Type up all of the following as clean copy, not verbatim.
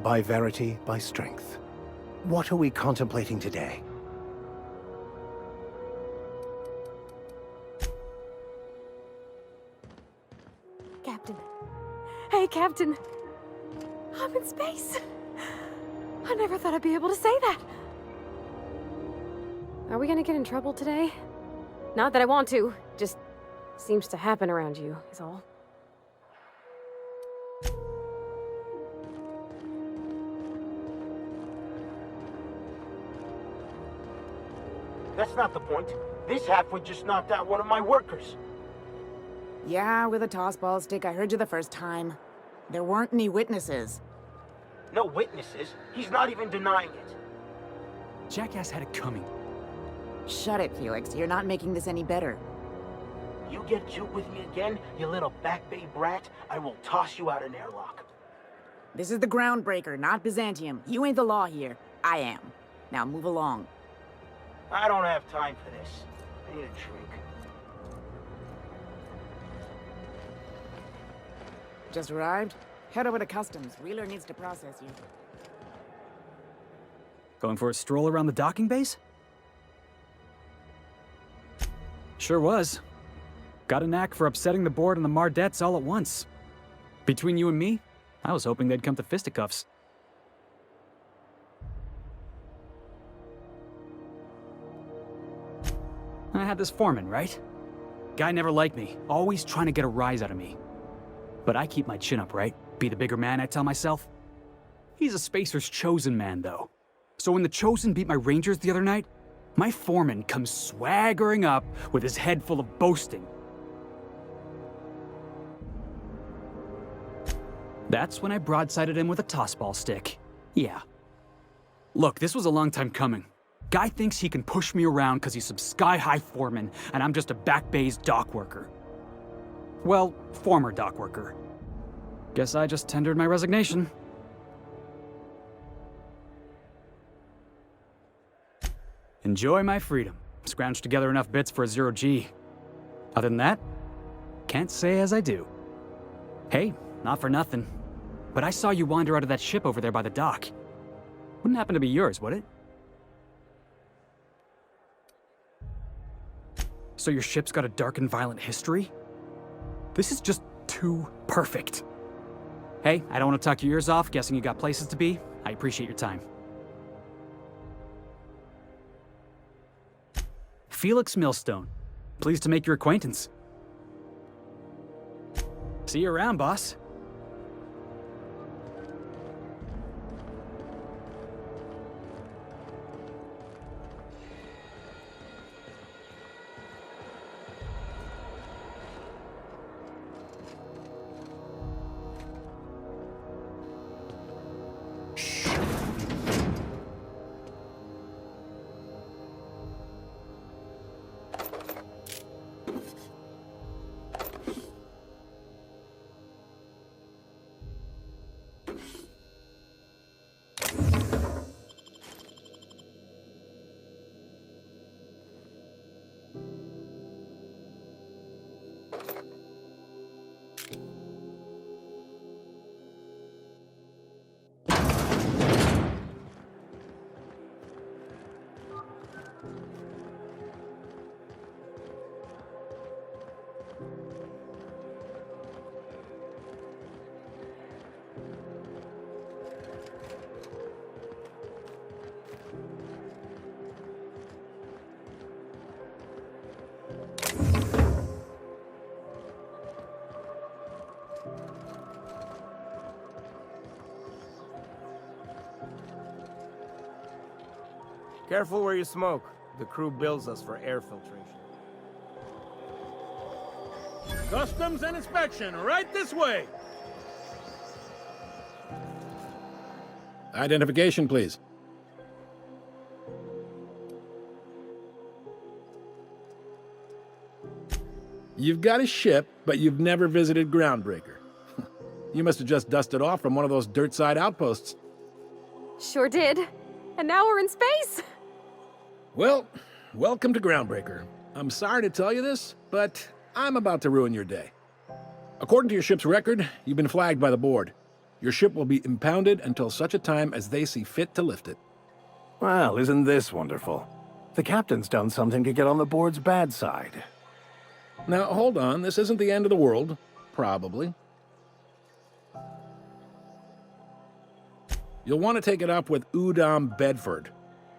by verity, by strength. What are we contemplating today? Captain. Hey, Captain. I'm in space. I never thought I'd be able to say that. Are we gonna get in trouble today? Not that I want to, just seems to happen around you, is all. That's not the point. This halfwit just knocked out one of my workers. Yeah, with a tossball stick. I heard you the first time. There weren't any witnesses. No witnesses. He's not even denying it. Jackass had it coming. Shut it, Felix. You're not making this any better. You get cute with me again, you little back bay brat, I will toss you out an airlock. This is the Groundbreaker, not Byzantium. You ain't the law here. I am. Now move along. I don't have time for this. I need a drink. Just arrived? Head over to Customs. Wheeler needs to process you. Going for a stroll around the docking base? Sure was. Got a knack for upsetting the board and the Mardettes all at once. Between you and me, I was hoping they'd come to fisticuffs. I had this foreman, right? Guy never liked me, always trying to get a rise out of me. But I keep my chin up, right? Be the bigger man, I tell myself. He's a Spacer's chosen man, though. So when the Chosen beat my Rangers the other night, my foreman comes swaggering up with his head full of boasting. That's when I broadsided him with a tossball stick. Yeah. Look, this was a long time coming. Guy thinks he can push me around because he's some sky-high foreman, and I'm just a back bay's dock worker. Well, former dock worker. Guess I just tendered my resignation. Enjoy my freedom. Scrounged together enough bits for a 0G. Other than that, can't say as I do. Hey, not for nothing, but I saw you wander out of that ship over there by the dock. Wouldn't happen to be yours, would it? So your ship's got a dark and violent history? This is just too perfect. Hey, I don't want to talk your ears off, guessing you got places to be. I appreciate your time. Felix Millstone. Pleased to make your acquaintance. See you around, boss. Careful where you smoke. The crew bills us for air filtration. Customs and inspection, right this way. Identification, please. You've got a ship, but you've never visited Groundbreaker. You must have just dusted off from one of those dirt-side outposts. Sure did. And now we're in space. Well, welcome to Groundbreaker. I'm sorry to tell you this, but I'm about to ruin your day. According to your ship's record, you've been flagged by the board. Your ship will be impounded until such a time as they see fit to lift it. Well, isn't this wonderful? The captain's done something to get on the board's bad side. Now, hold on. This isn't the end of the world. Probably. You'll want to take it up with Udom Bedford,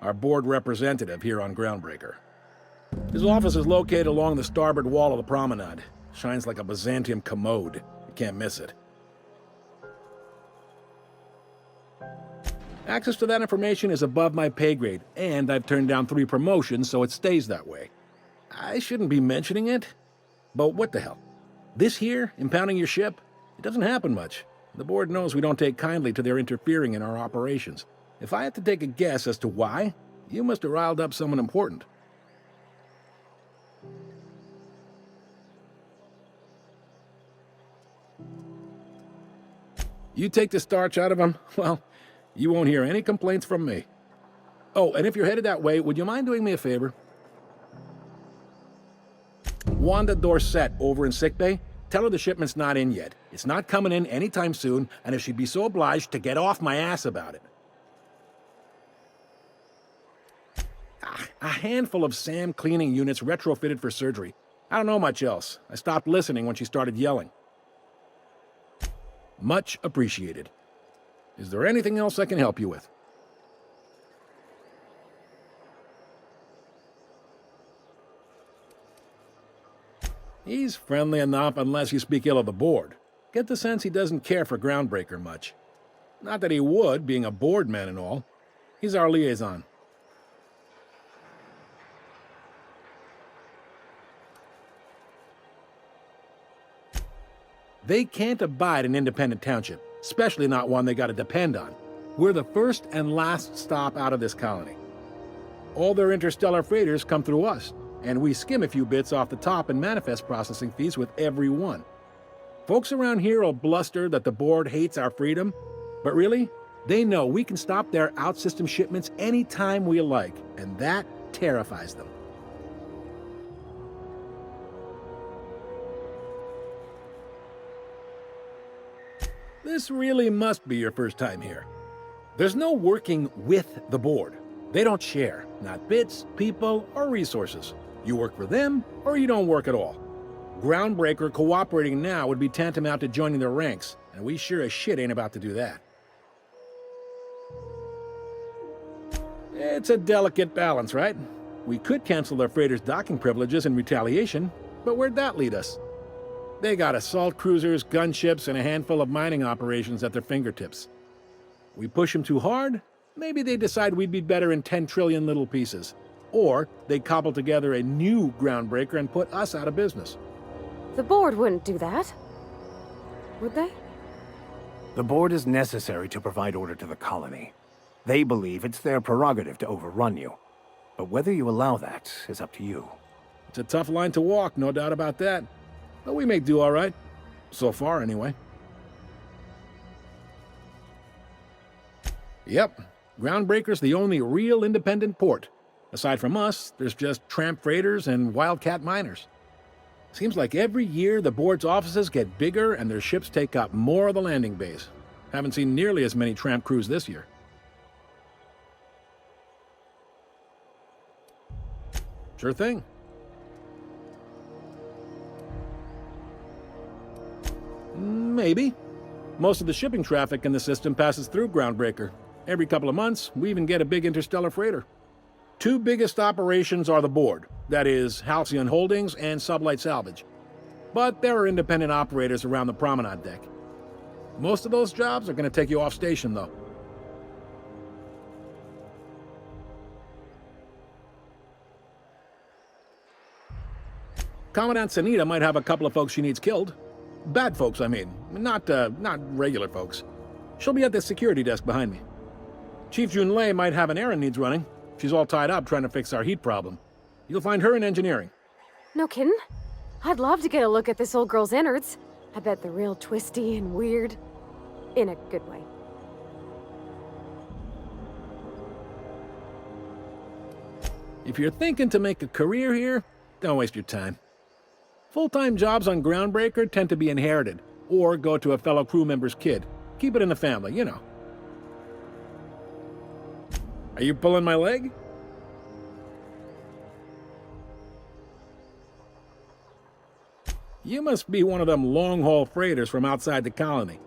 our board representative here on Groundbreaker. His office is located along the starboard wall of the promenade. Shines like a Byzantium commode. You can't miss it. Access to that information is above my pay grade, and I've turned down 3 promotions, so it stays that way. I shouldn't be mentioning it, but what the hell? This here, impounding your ship, it doesn't happen much. The board knows we don't take kindly to their interfering in our operations. If I had to take a guess as to why, you must have riled up someone important. You take the starch out of them, well, you won't hear any complaints from me. Oh, and if you're headed that way, would you mind doing me a favor? Wanda Dorset over in sickbay, tell her the shipment's not in yet. It's not coming in anytime soon, and if she'd be so obliged to get off my ass about it. A handful of SAM cleaning units retrofitted for surgery. I don't know much else. I stopped listening when she started yelling. Much appreciated. Is there anything else I can help you with? He's friendly enough unless you speak ill of the board. Get the sense he doesn't care for Groundbreaker much. Not that he would, being a board man and all. He's our liaison. They can't abide an independent township, especially not one they gotta depend on. We're the first and last stop out of this colony. All their interstellar freighters come through us, and we skim a few bits off the top in manifest processing fees with every one. Folks around here will bluster that the board hates our freedom, but really, they know we can stop their out-system shipments anytime we like, and that terrifies them. This really must be your first time here. There's no working with the board. They don't share, not bits, people, or resources. You work for them, or you don't work at all. Groundbreaker cooperating now would be tantamount to joining their ranks, and we sure as shit ain't about to do that. It's a delicate balance, right? We could cancel their freighters' docking privileges in retaliation, but where'd that lead us? They got assault cruisers, gunships, and a handful of mining operations at their fingertips. We push them too hard, maybe they decide we'd be better in 10 trillion little pieces. Or they cobble together a new Groundbreaker and put us out of business. The board wouldn't do that. Would they? The board is necessary to provide order to the colony. They believe it's their prerogative to overrun you. But whether you allow that is up to you. It's a tough line to walk, no doubt about that. But we may do all right. So far, anyway. Yep, Groundbreaker's the only real independent port. Aside from us, there's just tramp freighters and wildcat miners. Seems like every year the board's offices get bigger and their ships take up more of the landing base. Haven't seen nearly as many tramp crews this year. Sure thing. Maybe. Most of the shipping traffic in the system passes through Groundbreaker. Every couple of months, we even get a big interstellar freighter. 2 biggest operations are the board, that is, Halcyon Holdings and Sublight Salvage. But there are independent operators around the promenade deck. Most of those jobs are going to take you off station, though. Commandant Sanita might have a couple of folks she needs killed. Bad folks, I mean. Not regular folks. She'll be at the security desk behind me. Chief Junlei might have an errand needs running. She's all tied up trying to fix our heat problem. You'll find her in engineering. No kidding? I'd love to get a look at this old girl's innards. I bet they're real twisty and weird. In a good way. If you're thinking to make a career here, don't waste your time. Full-time jobs on Groundbreaker tend to be inherited, or go to a fellow crew member's kid. Keep it in the family, you know. Are you pulling my leg? You must be one of them long-haul freighters from outside the colony.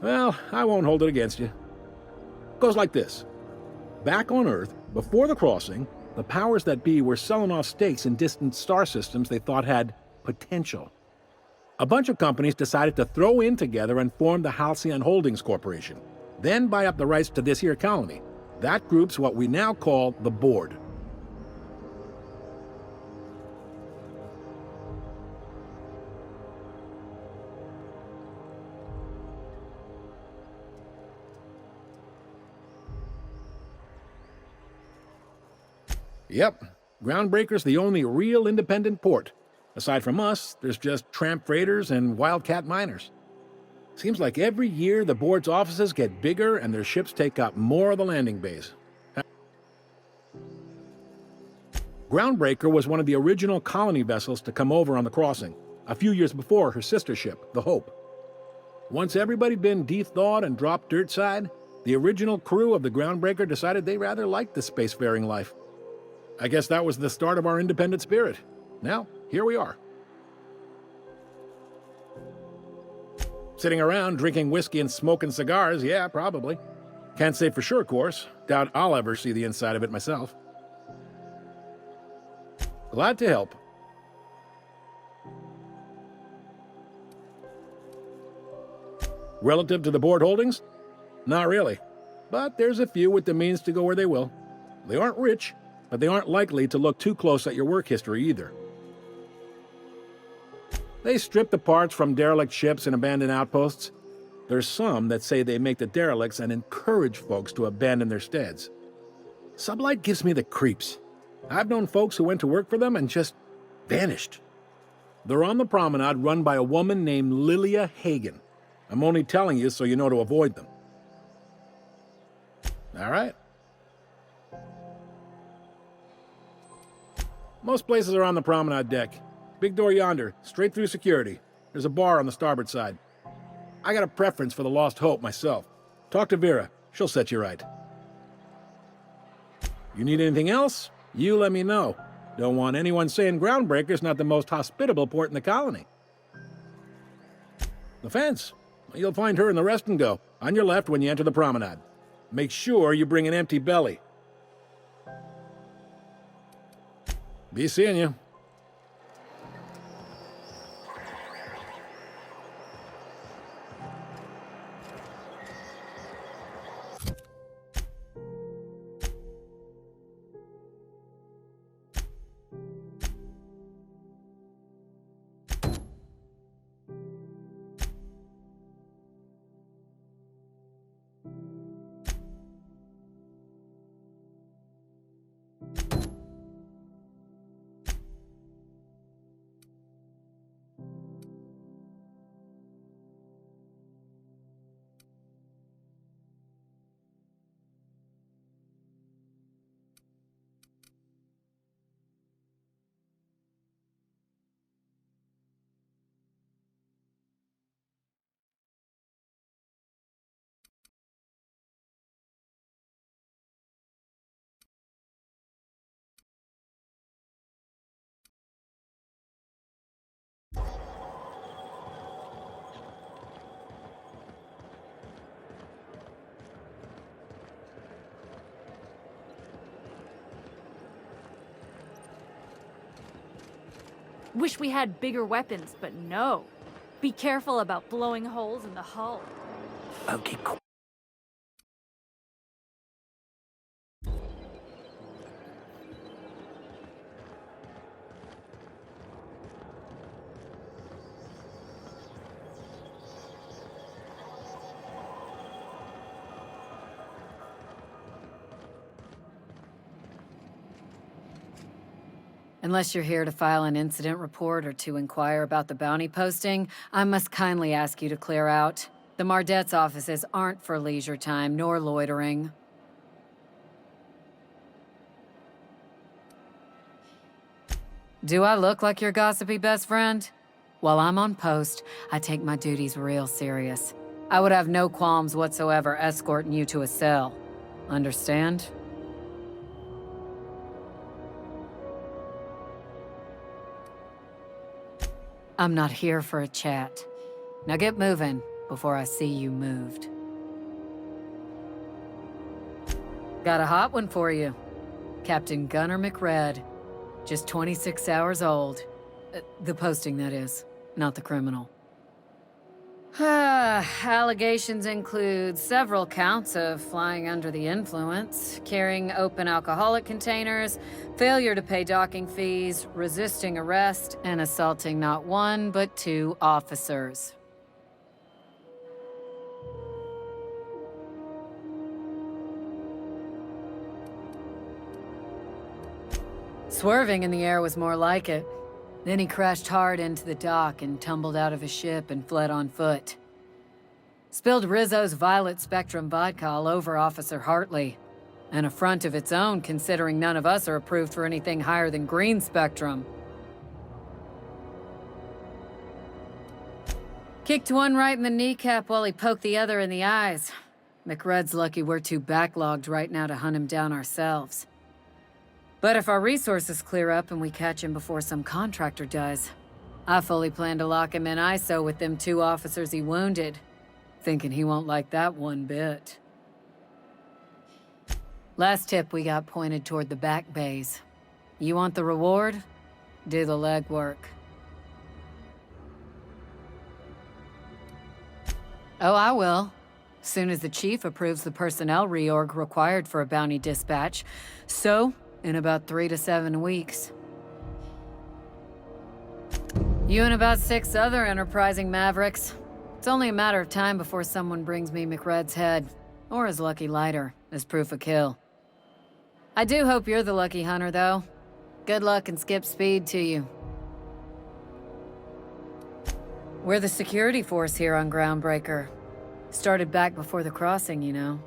Well, I won't hold it against you. It goes like this. Back on Earth, before the crossing, the powers that be were selling off stakes in distant star systems they thought had potential. A bunch of companies decided to throw in together and form the Halcyon Holdings Corporation, then buy up the rights to this here colony. That group's what we now call the Board. Yep, Groundbreaker's the only real independent port. Aside from us, there's just tramp freighters and wildcat miners. Seems like every year the board's offices get bigger and their ships take up more of the landing bays. Groundbreaker was one of the original colony vessels to come over on the crossing, a few years before her sister ship, the Hope. Once everybody'd been de-thawed and dropped dirtside, the original crew of the Groundbreaker decided they rather liked the spacefaring life. I guess that was the start of our independent spirit. Now, here we are. Sitting around drinking whiskey and smoking cigars, yeah, probably. Can't say for sure, of course. Doubt I'll ever see the inside of it myself. Glad to help. Relative to the board holdings? Not really. But there's a few with the means to go where they will. They aren't rich, but they aren't likely to look too close at your work history either. They strip the parts from derelict ships and abandoned outposts. There's some that say they make the derelicts and encourage folks to abandon their steads. Sublight gives me the creeps. I've known folks who went to work for them and just vanished. They're on the promenade run by a woman named Lilia Hagen. I'm only telling you so you know to avoid them. All right. Most places are on the promenade deck. Big door yonder, straight through security. There's a bar on the starboard side. I got a preference for the Lost Hope myself. Talk to Vera. She'll set you right. You need anything else? You let me know. Don't want anyone saying Groundbreaker's not the most hospitable port in the colony. The fence. You'll find her in the rest and go, on your left when you enter the promenade. Make sure you bring an empty belly. Be seeing you. Wish we had bigger weapons, but no. Be careful about blowing holes in the hull. Okay, cool. Unless you're here to file an incident report or to inquire about the bounty posting, I must kindly ask you to clear out. The Mardet's offices aren't for leisure time nor loitering. Do I look like your gossipy best friend? While I'm on post, I take my duties real serious. I would have no qualms whatsoever escorting you to a cell. Understand? I'm not here for a chat. Now get moving before I see you moved. Got a hot one for you. Captain Gunnar McRed. Just 26 hours old. The posting, that is, not the criminal. Allegations include several counts of flying under the influence, carrying open alcoholic containers, failure to pay docking fees, resisting arrest, and assaulting not one, but 2 officers. Swerving in the air was more like it. Then he crashed hard into the dock and tumbled out of his ship and fled on foot. Spilled Rizzo's Violet Spectrum vodka all over Officer Hartley. An affront of its own, considering none of us are approved for anything higher than green spectrum. Kicked one right in the kneecap while he poked the other in the eyes. McRed's lucky we're too backlogged right now to hunt him down ourselves. But if our resources clear up and we catch him before some contractor does, I fully plan to lock him in ISO with them 2 officers he wounded, thinking he won't like that one bit. Last tip we got pointed toward the back bays. You want the reward? Do the legwork. Oh, I will. Soon as the chief approves the personnel reorg required for a bounty dispatch. So, in about 3 to 7 weeks. You and about 6 other enterprising mavericks. It's only a matter of time before someone brings me McRed's head, or his lucky lighter, as proof of kill. I do hope you're the lucky hunter, though. Good luck and skip speed to you. We're the security force here on Groundbreaker. Started back before the crossing, you know.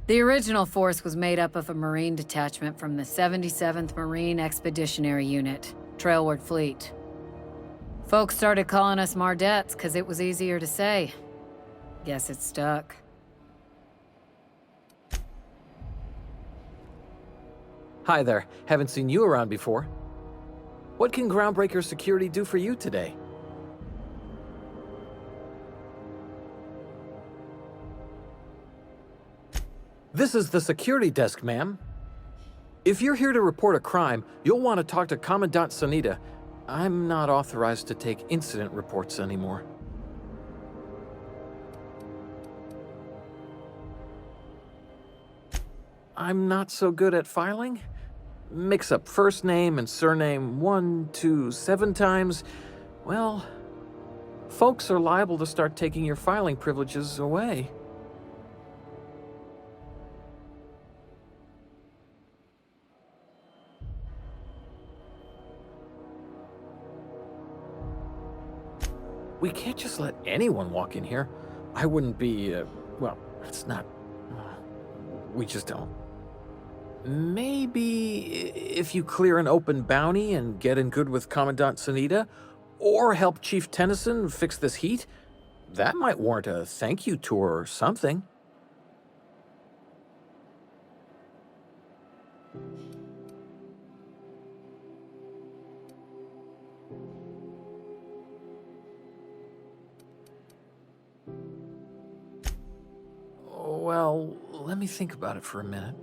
The original force was made up of a Marine detachment from the 77th Marine Expeditionary Unit, Trailward Fleet. Folks started calling us Mardettes because it was easier to say. Guess it stuck. Hi there. Haven't seen you around before. What can Groundbreaker Security do for you today? This is the security desk, ma'am. If you're here to report a crime, you'll want to talk to Commandant Sanita. I'm not authorized to take incident reports anymore. I'm not so good at filing. Mix up first name and surname 1, 2, 7 times. Well, folks are liable to start taking your filing privileges away. We can't just let anyone walk in here. I wouldn't be, well, it's not... we just don't. Maybe if you clear an open bounty and get in good with Commandant Sanita, or help Chief Tennyson fix this heat, that might warrant a thank you tour or something. Well, let me think about it for a minute.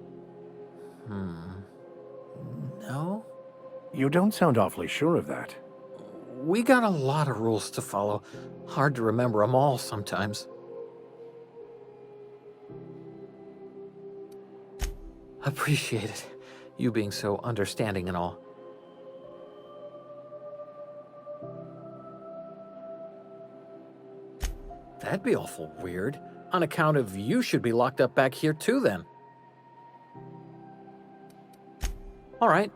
No? You don't sound awfully sure of that. We got a lot of rules to follow. Hard to remember them all sometimes. Appreciate it. You being so understanding and all. That'd be awful weird. On account of you should be locked up back here too, then. All right.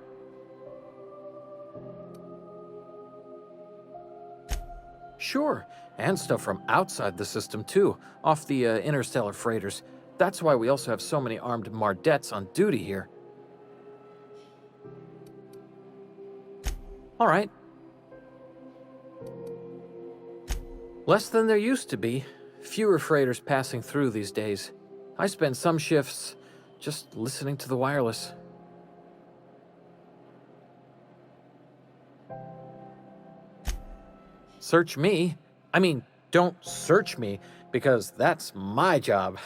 Sure, and stuff from outside the system too, off the interstellar freighters. That's why we also have so many armed Mardettes on duty here. All right. Less than there used to be. Fewer freighters passing through these days. I spend some shifts just listening to the wireless. Search me? I mean, don't search me, because that's my job.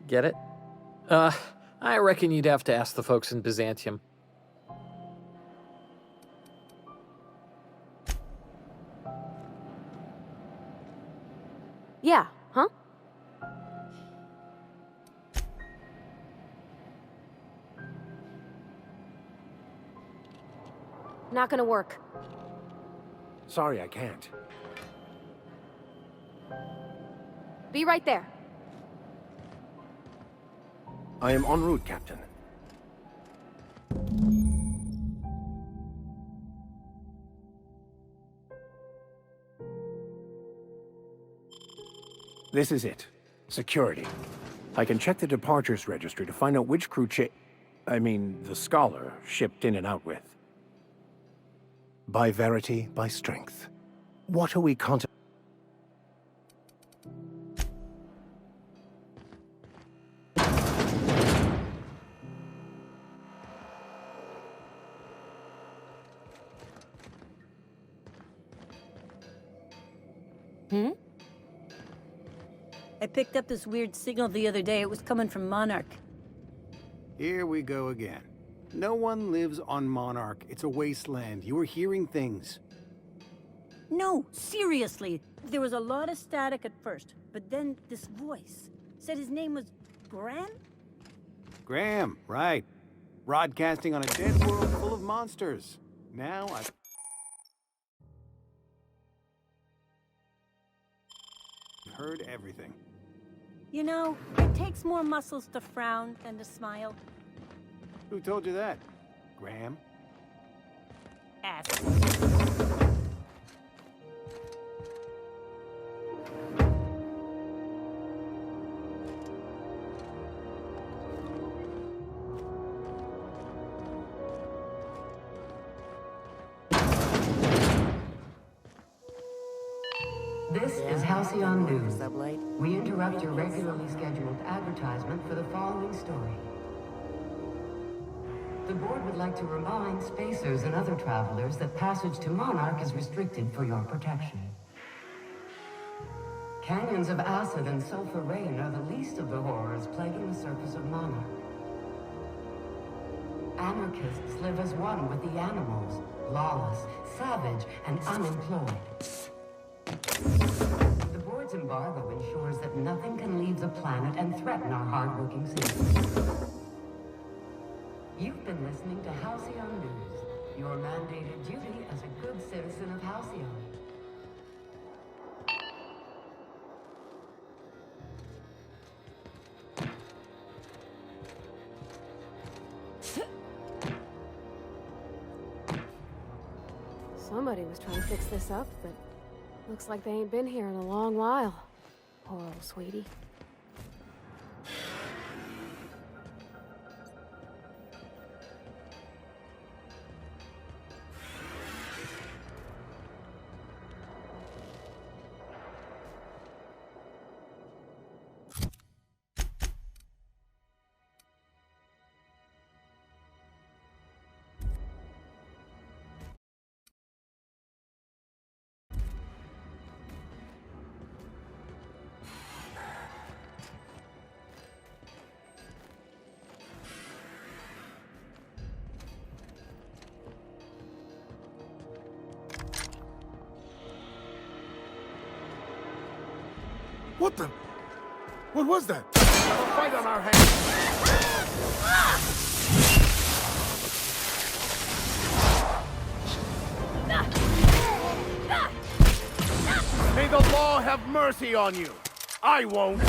Get it? I reckon you'd have to ask the folks in Byzantium. Yeah, huh? Not gonna work. Sorry, I can't. Be right there. I am en route, Captain. This is it. Security. I can check the departures registry to find out which crew the scholar shipped in and out with. By verity, by strength. What are we contemplating? I picked up this weird signal the other day. It was coming from Monarch. Here we go again. No one lives on Monarch. It's a wasteland. You were hearing things. No, seriously. There was a lot of static at first, but then this voice said his name was Graham? Graham, right. Broadcasting on a dead world full of monsters. Now I've heard everything. You know, it takes more muscles to frown than to smile. Who told you that? Graham? Ass. This is Halcyon News. We interrupt your regularly scheduled advertisement for the following story. The board would like to remind spacers and other travelers that passage to Monarch is restricted for your protection. Canyons of acid and sulfur rain are the least of the horrors plaguing the surface of Monarch. Anarchists live as one with the animals, lawless, savage, and unemployed. The board's embargo ensures that nothing can leave the planet and threaten our hard-working citizens. You've been listening to Halcyon News, your mandated duty as a good citizen of Halcyon. Somebody was trying to fix this up, but looks like they ain't been here in a long while. Poor old sweetie. What the? What was that? A fight on our hands. May the law have mercy on you. I won't.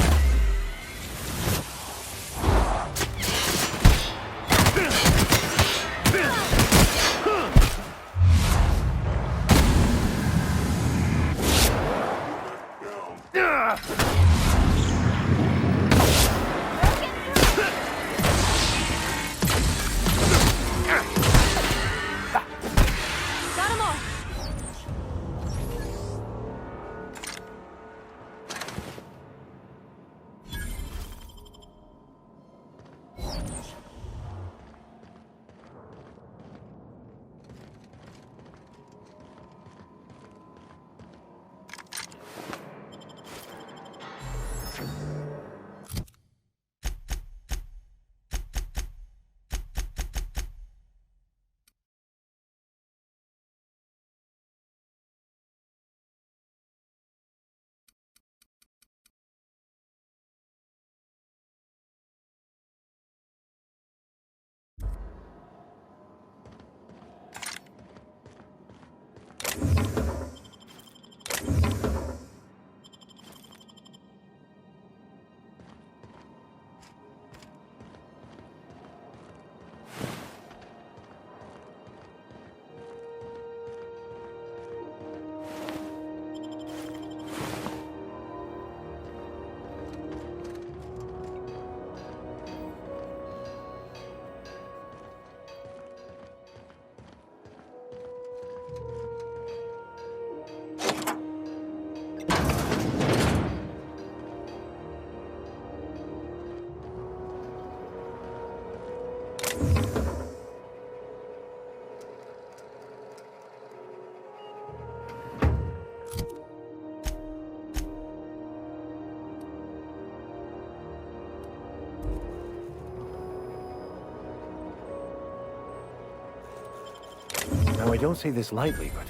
Now, I don't say this lightly, but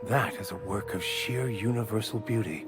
that is a work of sheer universal beauty.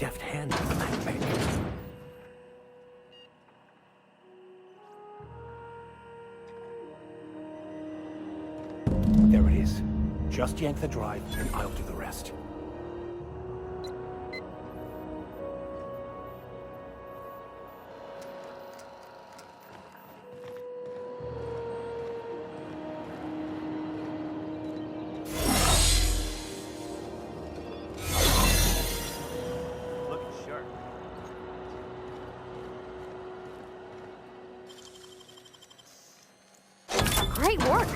deft hand of the backpack. There it is. Just yank the drive, and I'll do the rest. Great work!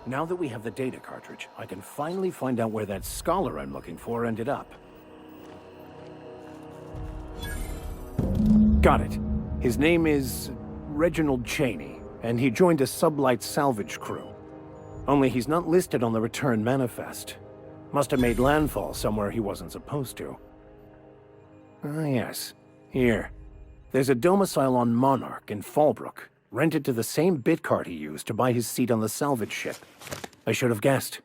Now that we have the data cartridge, I can finally find out where that scholar I'm looking for ended up. Got it. His name is Reginald Cheney, and he joined a sublight salvage crew. Only he's not listed on the return manifest. Must have made landfall somewhere he wasn't supposed to. Ah, yes. Here. There's a domicile on Monarch in Fallbrook, rented to the same bit card he used to buy his seat on the salvage ship. I should have guessed.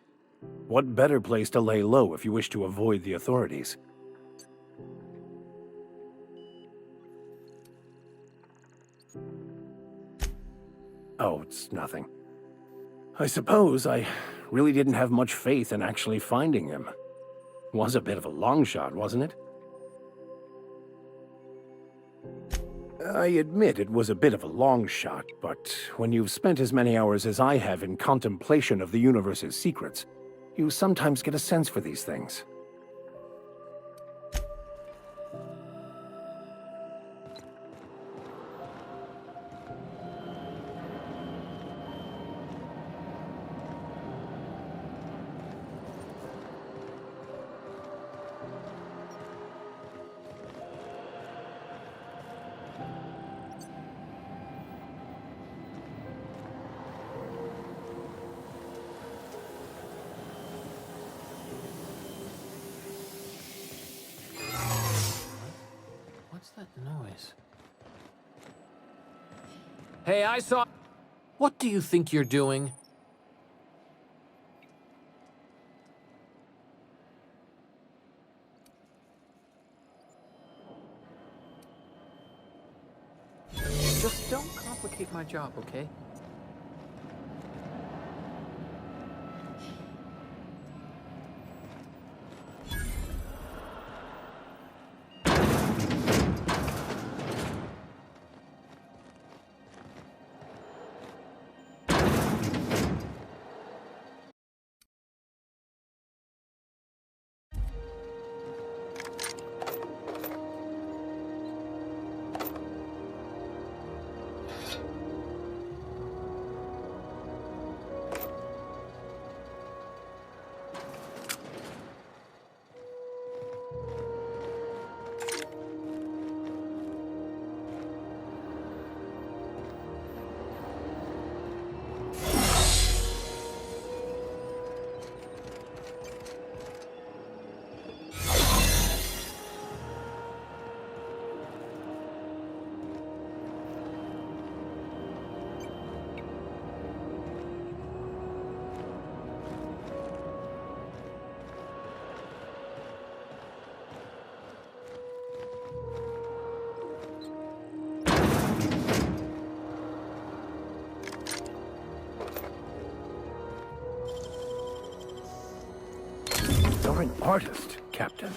What better place to lay low if you wish to avoid the authorities? Oh, it's nothing. I suppose I really didn't have much faith in actually finding him. Was a bit of a long shot, wasn't it? I admit it was a bit of a long shot, but when you've spent as many hours as I have in contemplation of the universe's secrets, you sometimes get a sense for these things. What's that noise? Hey, I saw... What do you think you're doing? Just don't complicate my job, okay? an artist, Captain.